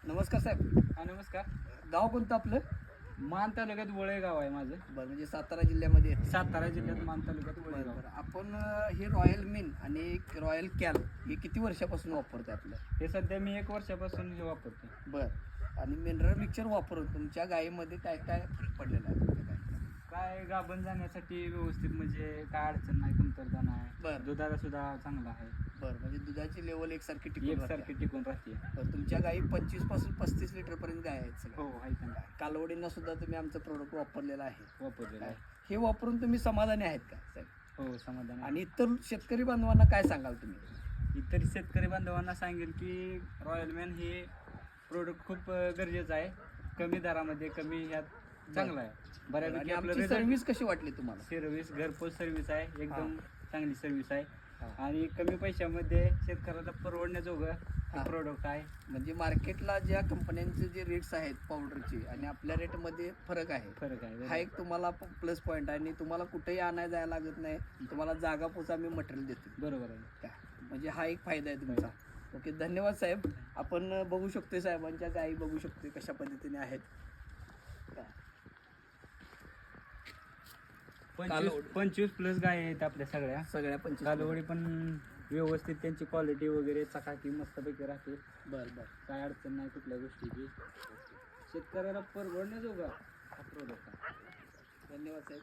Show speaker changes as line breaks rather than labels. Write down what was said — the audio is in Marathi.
नमस्कार साहेब.
हा नमस्कार.
गाव कोणतं आपलं?
मान तालुक्यात वळे गाव आहे माझं.
बरं, म्हणजे सातारा जिल्ह्यामध्ये येते.
सातारा जिल्ह्यात मान तालुक्यात वळे
बरं
गाव.
बरं. आपण हे रॉयल मिन आणि रॉयल कॅल हे किती वर्षापासून वापरते आपलं?
हे सध्या मी 1 वर्षापासून हे वापरतो.
बरं. आणि मिनरल मिक्सचर वापरून तुमच्या गायीमध्ये काय काय फरक पडलेला आहे तुमच्या गायीला?
काय गाभण जाण्यासाठी व्यवस्थित म्हणजे काय अडचण नाही, कमतरता नाही.
बरं.
दुधाला सुद्धा चांगला आहे,
बरं, म्हणजे दुधाची लेवल एकसारखी टिकून
एकसारखी
राहते.
टिकून राहते.
बरं, तुमच्या गायी 25 पासून 35 लिटरपर्यंत गाय आहेत सगळ्या.
हो आहे त्यांना
कालवडींना सुद्धा तुम्ही आमचं प्रोडक्ट वापरलेलं आहे.
वापरलेलं आहे.
हे वापरून तुम्ही समाधानी आहेत का साहेब?
हो समाधान आहे.
आणि इतर शेतकरी बांधवांना काय सांगाल तुम्ही?
इतर शेतकरी बांधवांना सांगेल की रॉयल मॅन हे प्रोडक्ट खूप गरजेचं आहे. कमी दरामध्ये, कमी ह्यात चांगलं आहे. बऱ्यापैकी
आणि
आपलं
आमची
result-
सर्व्हिस कशी वाटली तुम्हाला?
सर्व्हिस घरपोच सर्व्हिस आहे, एकदम चांगली सर्व्हिस आहे.
हा.
आणि कमी पैशामध्ये शेतकऱ्याला परवडण्याजोगं
हा.
प्रोडक्ट आहे.
म्हणजे मार्केटला ज्या कंपन्यांचे जे रेट्स आहेत पावडरचे आणि आपल्या रेटमध्ये फरक आहे.
फरक आहे.
हा एक तुम्हाला प्लस पॉईंट आहे आणि तुम्हाला कुठेही आणायला जायला लागत नाही. तुम्हाला जागा पोच आम्ही मटेरियल देतो.
बरोबर आहे.
काय म्हणजे हा एक फायदा आहे तुमचा. ओके, धन्यवाद साहेब. आपण बघू शकतोय साहेबांच्या गायी बघू शकतोय कशा पद्धतीने आहेत. काय?
25 प्लस गाय आहेत आपल्या सगळ्या.
सगळ्या 25.
कालवडी पण व्यवस्थित, त्यांची क्वालिटी वगैरे चकाकी मस्तपैकी राहते.
बरं बरं.
काय अडचण नाही कुठल्या गोष्टीची. शेतकऱ्याला परवडण्याजोगा हा प्रोडक्ट आहे.
धन्यवाद साहेब.